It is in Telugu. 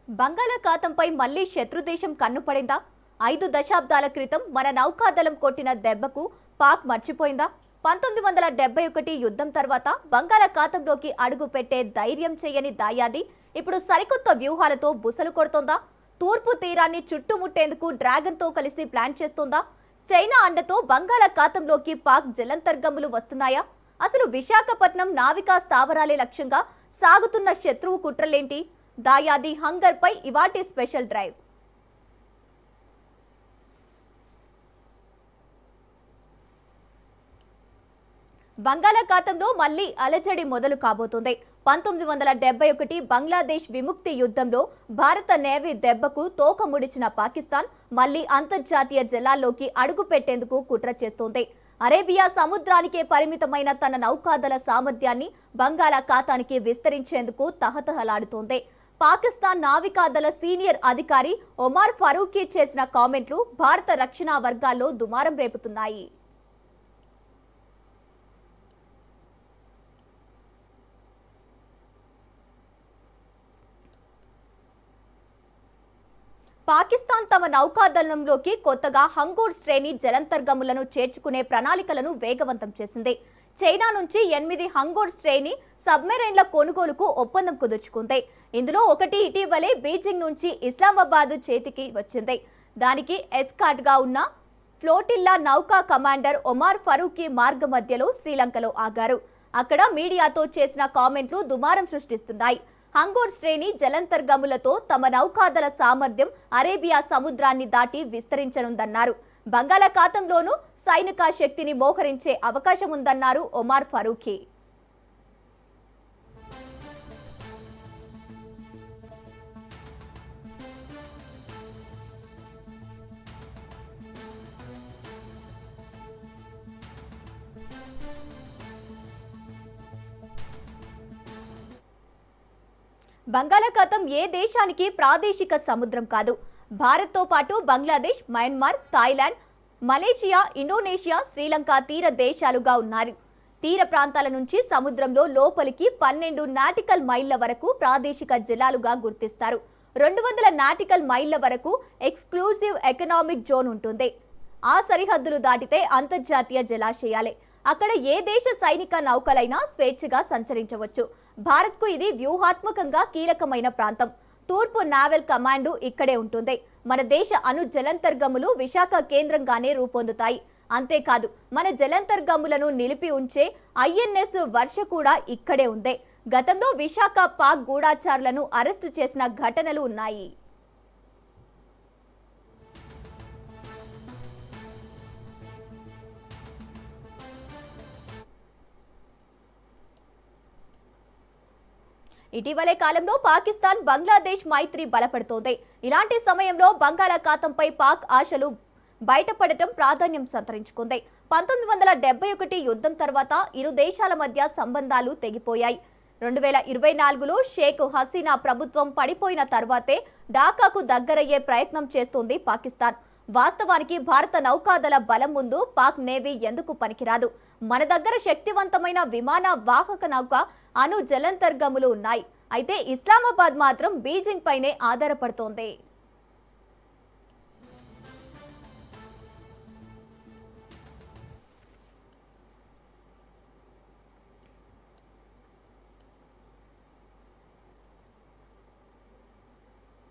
బంగాళాఖాతంపై మళ్లీ శత్రుదేశం కన్నుపడిందా? 5 దశాబ్దాల క్రితం మన నౌకాదళం కొట్టిన దెబ్బకు పాక్ మర్చిపోయిందా? 1971 యుద్ధం తర్వాత బంగాళాఖాతంలోకి అడుగు పెట్టే ధైర్యం చేయని దాయాది ఇప్పుడు సరికొత్త వ్యూహాలతో బుసలు కొడుతోందా? తూర్పు తీరాన్ని చుట్టుముట్టేందుకు డ్రాగన్ తో కలిసి ప్లాన్ చేస్తోందా? చైనా అండతో బంగాళాఖాతంలోకి పాక్ జలంతర్గములు వస్తున్నాయా? అసలు విశాఖపట్నం నావికా స్థావరాలే లక్ష్యంగా సాగుతున్న శత్రువు కుట్రలేంటి? దాయాది హంగర్ పై ఇవాటి స్పెషల్ డ్రైవ్. బంగాళాఖాతంలో మళ్లీ అలజడి మొదలు కాబోతోంది. 1971 బంగ్లాదేశ్ విముక్తి యుద్ధంలో భారత నేవీ దెబ్బకు తోక ముడిచిన పాకిస్తాన్ మళ్లీ అంతర్జాతీయ జలాల్లోకి అడుగు పెట్టేందుకు కుట్ర చేస్తోంది. అరేబియా సముద్రానికే పరిమితమైన తన నౌకాదళ సామర్థ్యాన్ని బంగాళాఖాతానికి విస్తరించేందుకు తహతహలాడుతోంది. పాకిస్తాన్ నావికాదళ సీనియర్ అధికారి ఒమార్ ఫరూకీ చేసిన కామెంట్లు భారత రక్షణ వర్గాల్లో దుమారం రేపుతున్నాయి. పాకిస్తాన్ తమ నౌకాదళంలోకి కొత్తగా హంగూర్ శ్రేణి జలంతర్గములను చేర్చుకునే ప్రణాళికలను వేగవంతం చేసింది. చైనా నుంచి 8 హంగూర్ శ్రేణి సబ్మెరైన్ల కొనుగోలుకు ఒప్పందం కుదుర్చుకుంది. ఇందులో ఒకటి ఇటీవలే బీజింగ్ నుంచి ఇస్లామాబాద్ చేతికి వచ్చింది. దానికి ఎస్కాట్ గా ఉన్న ఫ్లోటిల్లా నౌకా కమాండర్ ఒమార్ ఫరూకీ మార్గ మధ్యలో శ్రీలంకలో ఆగారు. అక్కడ మీడియాతో చేసిన కామెంట్లు దుమారం సృష్టిస్తున్నాయి. హంగూర్ శ్రేణి జలంతర్గములతో తమ నౌకాదళ సామర్థ్యం అరేబియా సముద్రాన్ని దాటి విస్తరించనుందన్నారు. బంగాళాఖాతంలోనూ సైనిక శక్తిని మోహరించే అవకాశం ఉందన్నారు ఒమార్ ఫరూకీ. బంగాళాఖాతం ఏ దేశానికి ప్రాదేశిక సముద్రం కాదు. భారత్తో పాటు Bangladesh, Myanmar, Thailand, Malaysia, Indonesia, Sri Lanka తీర దేశాలుగా ఉన్నారు. తీర ప్రాంతాల నుంచి సముద్రంలో లోపలికి 12 నాటికల్ మైళ్ల వరకు ప్రాదేశిక జలాలుగా గుర్తిస్తారు. 200 నాటికల్ మైళ్ల వరకు ఎక్స్క్లూజివ్ ఎకనామిక్ జోన్ ఉంటుంది. ఆ సరిహద్దులు దాటితే అంతర్జాతీయ జలాశయాలే. అక్కడ ఏ దేశ సైనిక నౌకలైనా స్వేచ్ఛగా సంచరించవచ్చు. భారత్కు ఇది వ్యూహాత్మకంగా కీలకమైన ప్రాంతం. తూర్పు నావల్ కమాండు ఇక్కడే ఉంటుంది. మన దేశ అణు జలంతర్గములు విశాఖ కేంద్రంగానే రూపొందుతాయి. అంతేకాదు, మన జలంతర్గములను నిలిపి ఉంచే ఐఎన్ఎస్ వర్ష కూడా ఇక్కడే ఉంది. గతంలో విశాఖ పాక్ గూఢాచారులను అరెస్టు చేసిన ఘటనలు ఉన్నాయి. ఇటీవలే కాలంలో పాకిస్తాన్ బంగ్లాదేశ్ మైత్రి బలపడుతోంది. ఇలాంటి సమయంలో బంగాళాఖాతంపై పాక్ ఆశలు బయటపడటం ప్రాధాన్యం సంతరించుకుంది. 1971 యుద్ధం తర్వాత ఇరు దేశాల మధ్య సంబంధాలు తెగిపోయాయి. 2024లో షేక్ హసీనా ప్రభుత్వం పడిపోయిన తర్వాతే ఢాకాకు దగ్గరయ్యే ప్రయత్నం చేస్తోంది పాకిస్తాన్. వాస్తవానికి భారత నౌకాదళ బలం ముందు పాక్ నేవీ ఎందుకు పనికిరాదు. మన దగ్గర శక్తివంతమైన విమాన వాహక నౌక, అణు జలంతర్గములు ఉన్నాయి. అయితే ఇస్లామాబాద్ మాత్రం బీజింగ్ పైనే ఆధారపడుతోంది.